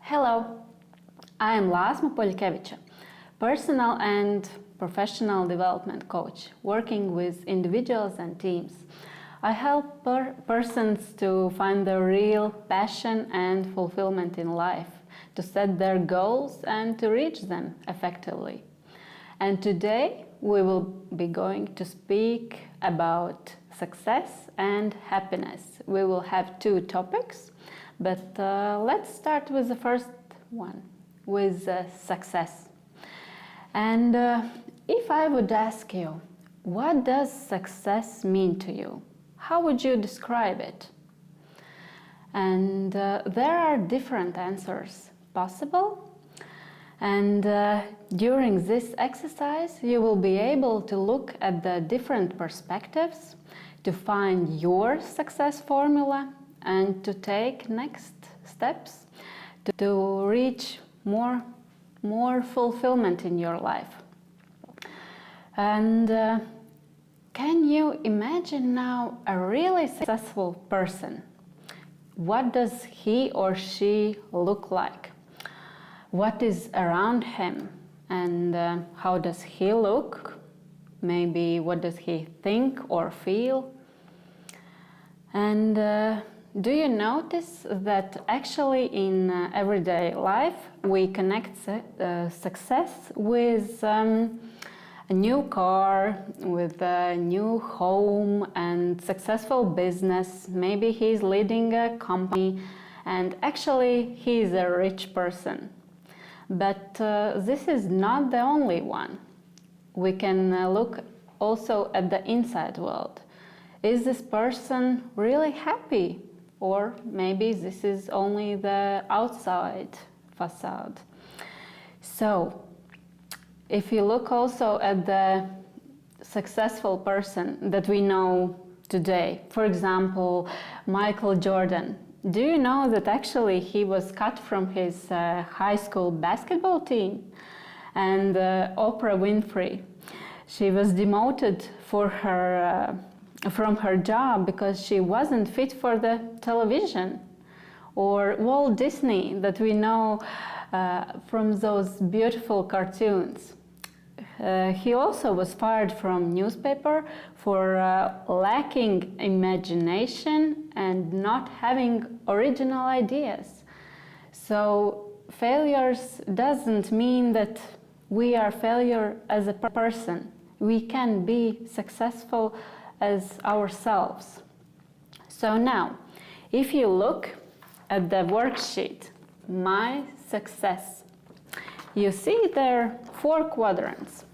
Hello, I am Lāsma Poļikeviča, personal and professional development coach, working with individuals and teams. I help persons to find their real passion and fulfillment in life, to set their goals and to reach them effectively. And today we will be going to speak about success and happiness. We will have two topics, but let's start with the first one, with success. And if I would ask you, what does success mean to you? How would you describe it? And there are different answers possible. And during this exercise, you will be able to look at the different perspectives, to find your success formula, and to take next steps to reach more fulfillment in your life. And can you imagine now a really successful person? What does he or she look like? What is around him, and how does he look? Maybe what does he think or feel? And do you notice that actually in everyday life we connect success with a new car, with a new home and successful business? Maybe he's leading a company and actually he is a rich person. But this is not the only one. We can look also at the inside world. Is this person really happy? Or maybe this is only the outside facade. So, if you look also at the successful person that we know today, for example, Michael Jordan, do you know that actually he was cut from his high school basketball team? And Oprah Winfrey, she was demoted from her job because she wasn't fit for the television. Or Walt Disney, that we know from those beautiful cartoons. He also was fired from newspaper for lacking imagination and not having original ideas. So failures doesn't mean that we are failure as a person. We can be successful as ourselves. So now, if you look at the worksheet, My Success, you see there 4 quadrants,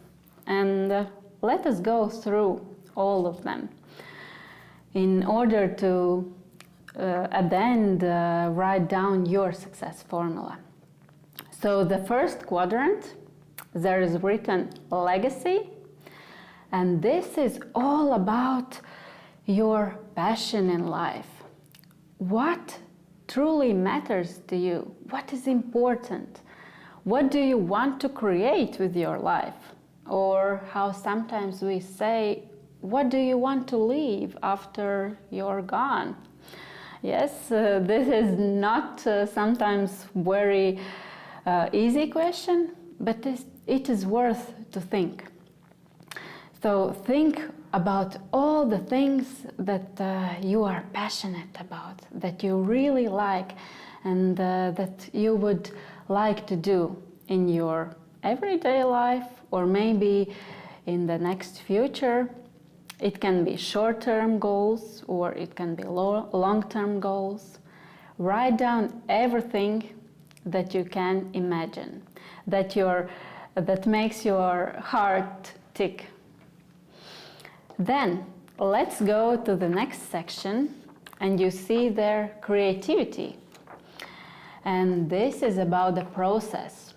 and let us go through all of them in order to at the end write down your success formula. So the first quadrant, there is written legacy, and this is all about your passion in life. What truly matters to you? What is important? What do you want to create with your life? Or how sometimes we say, what do you want to leave after you're gone? Yes, this is not sometimes very easy question, but it is worth to think. So think about all the things that you are passionate about, that you really like, and that you would like to do in your everyday life, or maybe in the next future. It can be short-term goals, or it can be long-term goals. Write down everything that you can imagine, that makes your heart tick. Then let's go to the next section, and you see there creativity. And this is about the process.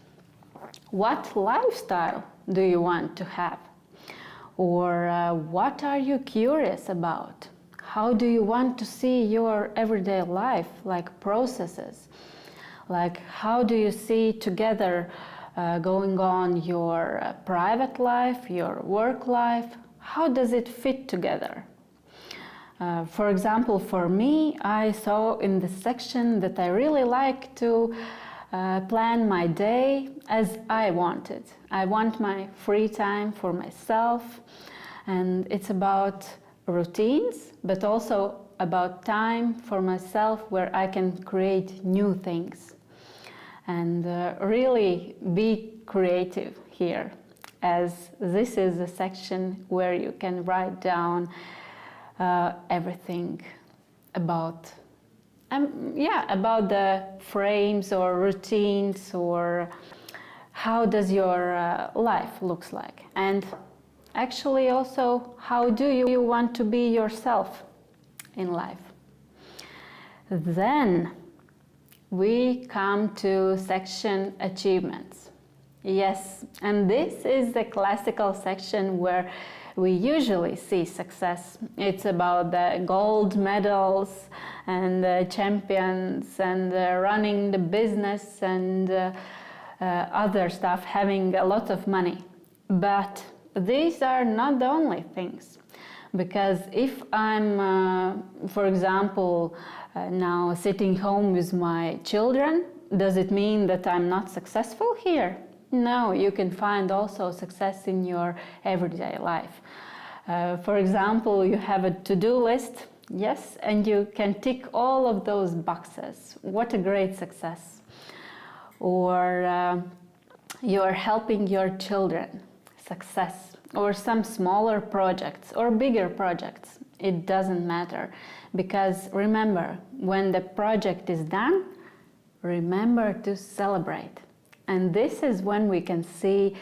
What lifestyle do you want to have? Or what are you curious about? How do you want to see your everyday life, like processes? Like how do you see together going on your private life, your work life? How does it fit together? For example, for me, I saw in this section that I really like to plan my day as I want it. I want my free time for myself, and it's about routines, but also about time for myself where I can create new things and really be creative here, as this is a section where you can write down everything about about the frames or routines, or how does your life looks like, and actually also how do you want to be yourself in life. Then we come to section achievements. Yes, and this is the classical section where we usually see success. It's about the gold medals and the champions and running the business and other stuff, having a lot of money. But these are not the only things. Because if I'm, for example, now sitting home with my children, does it mean that I'm not successful here? No, you can find also success in your everyday life. For example, you have a to-do list, yes, and you can tick all of those boxes. What a great success. Or you're helping your children, success. Or some smaller projects or bigger projects. It doesn't matter, because remember, when the project is done, remember to celebrate. And this is when we can see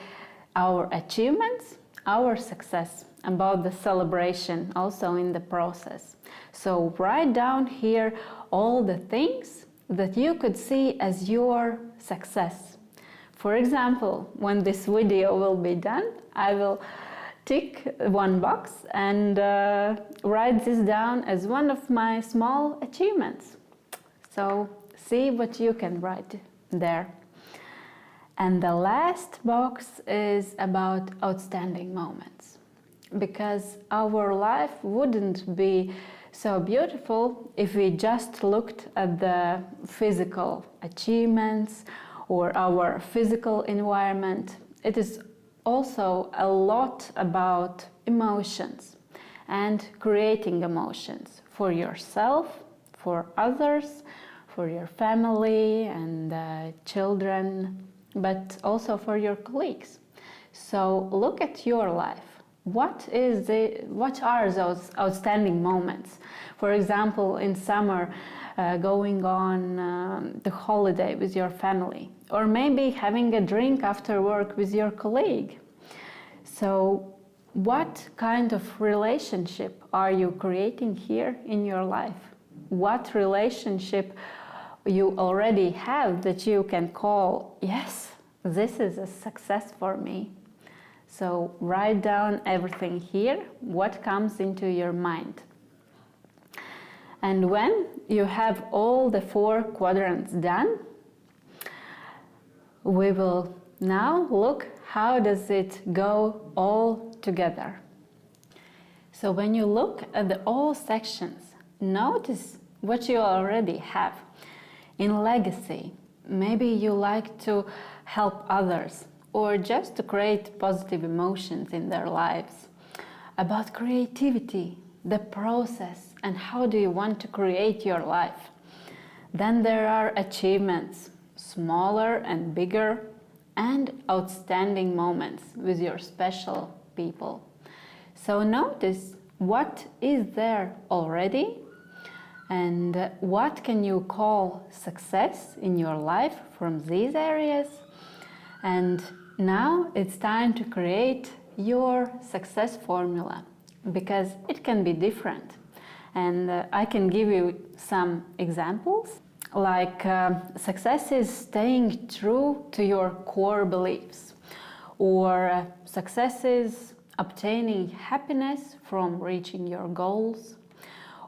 our achievements, our success, about the celebration also in the process. So write down here all the things that you could see as your success. For example, when this video will be done, I will tick one box and write this down as one of my small achievements. So see what you can write there. And the last box is about outstanding moments, because our life wouldn't be so beautiful if we just looked at the physical achievements or our physical environment. It is also a lot about emotions and creating emotions for yourself, for others, for your family and children, but also for your colleagues. So look at your life. What are those outstanding moments? For example, in summer, going on the holiday with your family, or maybe having a drink after work with your colleague. So what kind of relationship are you creating here in your life? What relationship you already have that you can call, yes, this is a success for me? So write down everything here, what comes into your mind. And when you have all the 4 quadrants done, we will now look how does it go all together. So when you look at all sections, notice what you already have. In legacy, maybe you like to help others or just to create positive emotions in their lives. About creativity, the process, and how do you want to create your life. Then there are achievements, smaller and bigger, and outstanding moments with your special people. So notice what is there already and what can you call success in your life from these areas. And now it's time to create your success formula, because it can be different. And I can give you some examples. Like success is staying true to your core beliefs, or success is obtaining happiness from reaching your goals,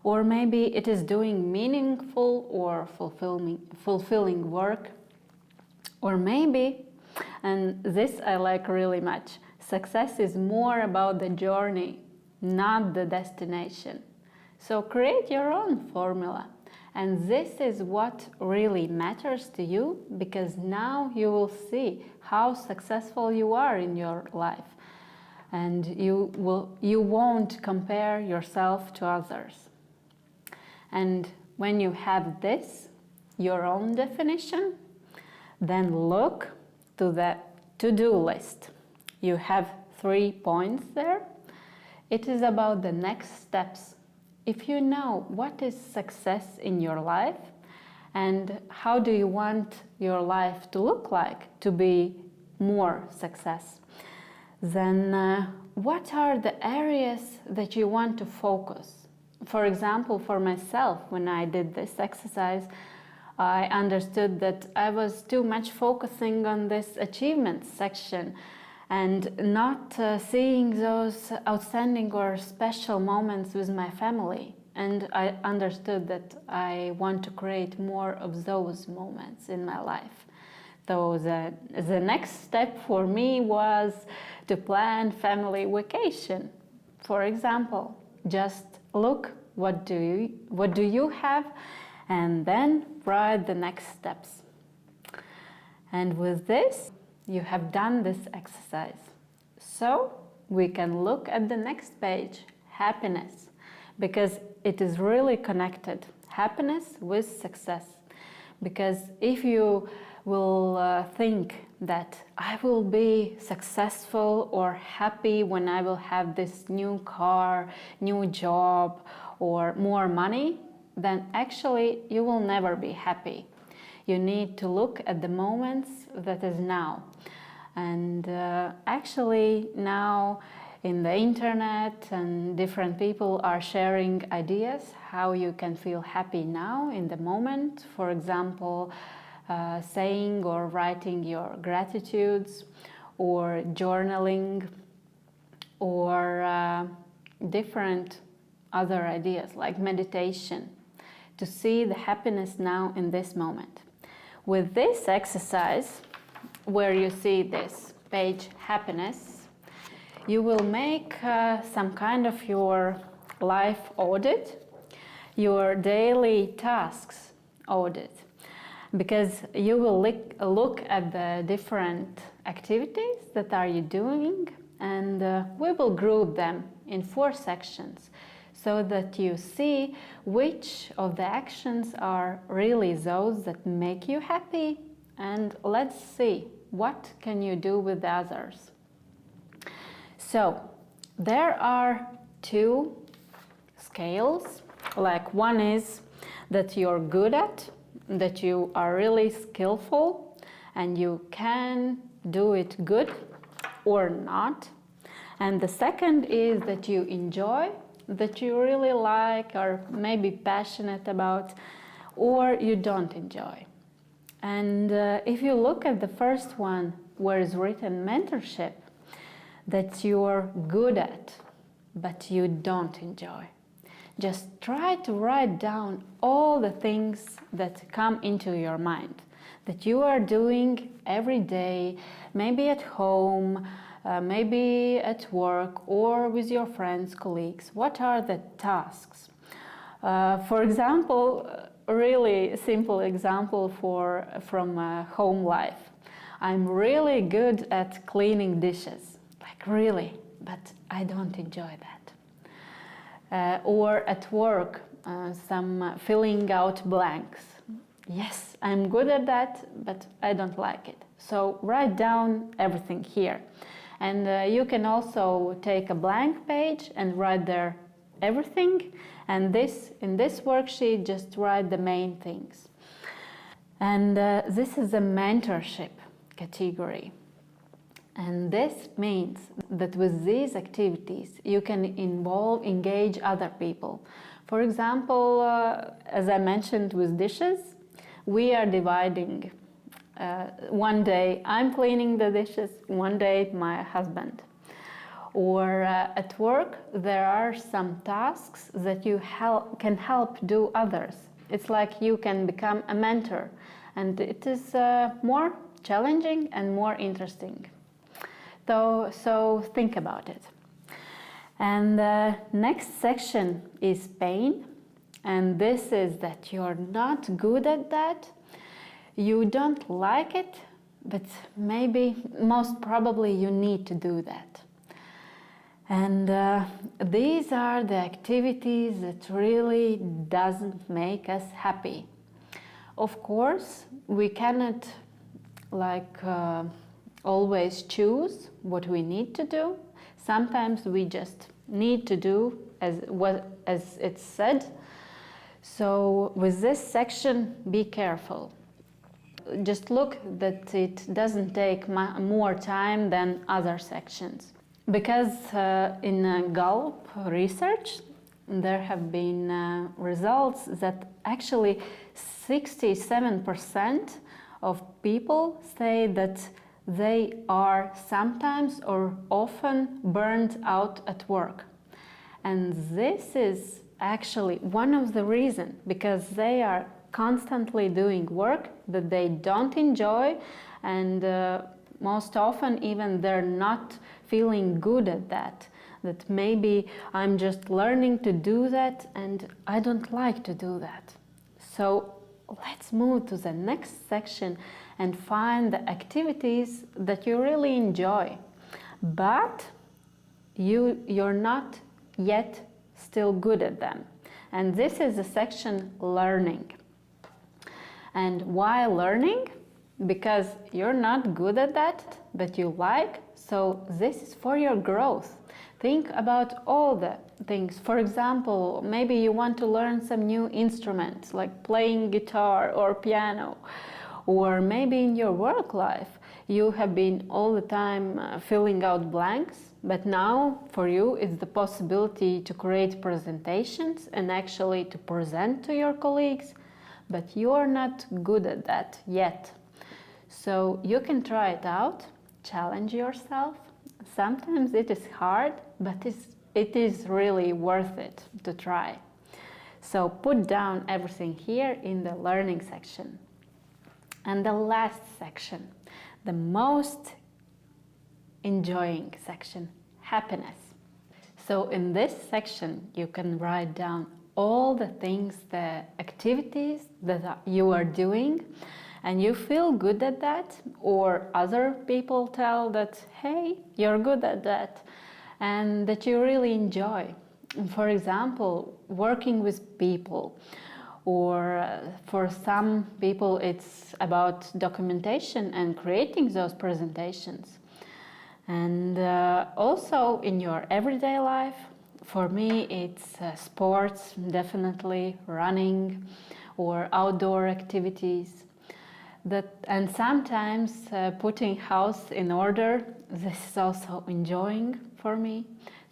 or maybe it is doing meaningful or fulfilling work, or maybe, and this I like really much, success is more about the journey, not the destination. So create your own formula And this is what really matters to you, because now you will see how successful you are in your life. And you won't compare yourself to others. And when you have this, your own definition, then look to the to-do list. You have 3 points there. It is about the next steps. If you know what is success in your life and how do you want your life to look like to be more success, then what are the areas that you want to focus? For example, for myself, when I did this exercise, I understood that I was too much focusing on this achievements section and not seeing those outstanding or special moments with my family. And I understood that I want to create more of those moments in my life. So the next step for me was to plan family vacation. For example, just look what do you have, and then write the next steps. And with this, you have done this exercise. So we can look at the next page, happiness, because it is really connected, happiness with success. Because if you will think that I will be successful or happy when I will have this new car, new job, or more money, then actually you will never be happy. You need to look at the moments that is now. And actually now in the internet and different people are sharing ideas how you can feel happy now in the moment. For example, saying or writing your gratitudes, or journaling, or different other ideas like meditation, to see the happiness now in this moment. With this exercise, where you see this page, happiness, you will make some kind of your life audit, your daily tasks audit, because you will look at the different activities that are you doing, and we will group them in 4 sections so that you see which of the actions are really those that make you happy, and let's see what can you do with the others. So there are 2 scales, like one is that you're good at, that you are really skillful and you can do it good or not. And the second is that you enjoy, that you really like or maybe passionate about, or you don't enjoy. And if you look at the first one where is written mentorship, that you're good at but you don't enjoy, just try to write down all the things that come into your mind that you are doing every day, maybe at home, maybe at work, or with your friends, colleagues. What are the tasks? For example, a really simple example from home life. I'm really good at cleaning dishes, like really, but I don't enjoy that. Or at work, some filling out blanks. Yes, I'm good at that, but I don't like it. So write down everything here. And you can also take a blank page and write there everything. And in this worksheet, just write the main things. And this is a mentorship category. And this means that with these activities, you can engage other people. For example, as I mentioned with dishes, we are dividing. One day I'm cleaning the dishes, one day my husband. Or at work, there are some tasks that you can help do others. It's like you can become a mentor, and it is more challenging and more interesting. So think about it. And the next section is pain. And this is that you're not good at that, you don't like it, but maybe, most probably, you need to do that. And these are the activities that really doesn't make us happy. Of course, we cannot always choose what we need to do. Sometimes we just need to do as it's said. So with this section, be careful. Just look that it doesn't take more time than other sections. Because in Gallup research, there have been results that actually 67% of people say that they are sometimes or often burned out at work. And this is actually one of the reasons, because they are constantly doing work that they don't enjoy, and most often even they're not feeling good at that. That maybe I'm just learning to do that and I don't like to do that. So let's move to the next section and find the activities that you really enjoy, but you're not yet still good at them. And this is the section learning. And why learning? Because you're not good at that, but you like, so this is for your growth. Think about all the things. For example, maybe you want to learn some new instrument, like playing guitar or piano. Or maybe in your work life, you have been all the time filling out blanks, but now for you it's the possibility to create presentations and actually to present to your colleagues, but you are not good at that yet. So you can try it out, challenge yourself. Sometimes it is hard, but it is really worth it to try. So put down everything here in the learning section. And the last section, the most enjoying section, happiness. So in this section, you can write down all the things, the activities that you are doing, and you feel good at that, or other people tell that, hey, you're good at that, and that you really enjoy. For example, working with people, or for some people it's about documentation and creating those presentations. And also in your everyday life, for me it's sports, definitely running, or outdoor activities. And sometimes putting house in order, this is also enjoying for me.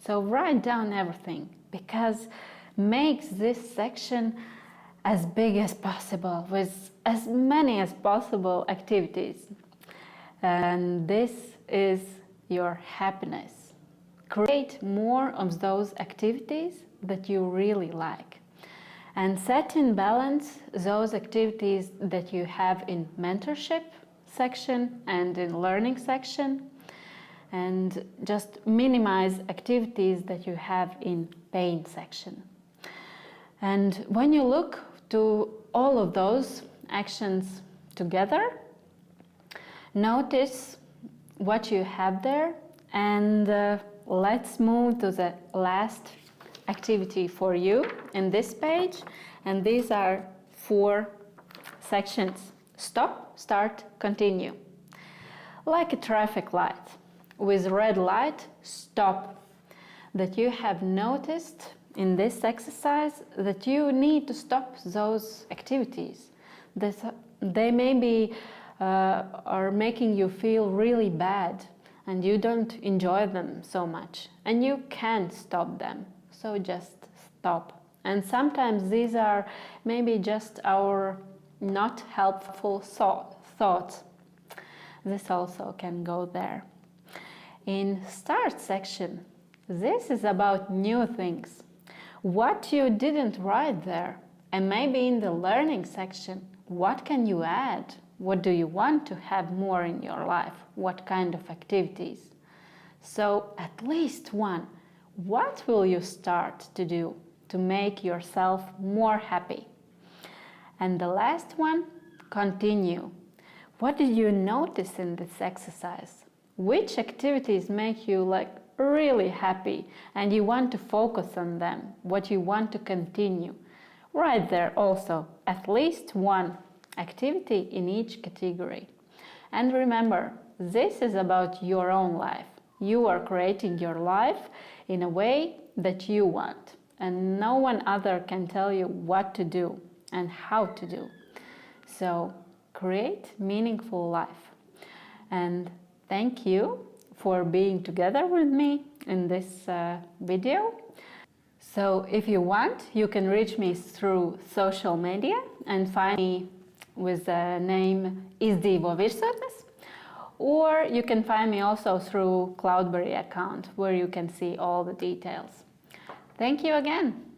So write down everything, because makes this section as big as possible, with as many as possible activities. And this is your happiness. Create more of those activities that you really like. And set in balance those activities that you have in mentorship section and in learning section. And just minimize activities that you have in pain section. And when you look to all of those actions together, notice what you have there, and let's move to the last activity for you in this page. And these are 4 sections: stop, start, continue. Like a traffic light. With red light, stop. That you have noticed in this exercise that you need to stop those activities. They maybe are making you feel really bad and you don't enjoy them so much, and you can't stop them. So just stop. And sometimes these are maybe just our not helpful thoughts. This also can go there. In start section, this is about new things. What you didn't write there. And maybe in the learning section, what can you add? What do you want to have more in your life? What kind of activities? So at least one. What will you start to do? to make yourself more happy. And the last one, continue. What did you notice in this exercise? Which activities make you really happy and you want to focus on them, what you want to continue? Write there also at least one activity in each category. And remember, this is about your own life. You are creating your life in a way that you want, and no one other can tell you what to do and how to do. So create meaningful life. And thank you for being together with me in this video. So if you want, you can reach me through social media and find me with the name Izdzīvo Virsotnes, or you can find me also through Cloudberry account where you can see all the details. Thank you again.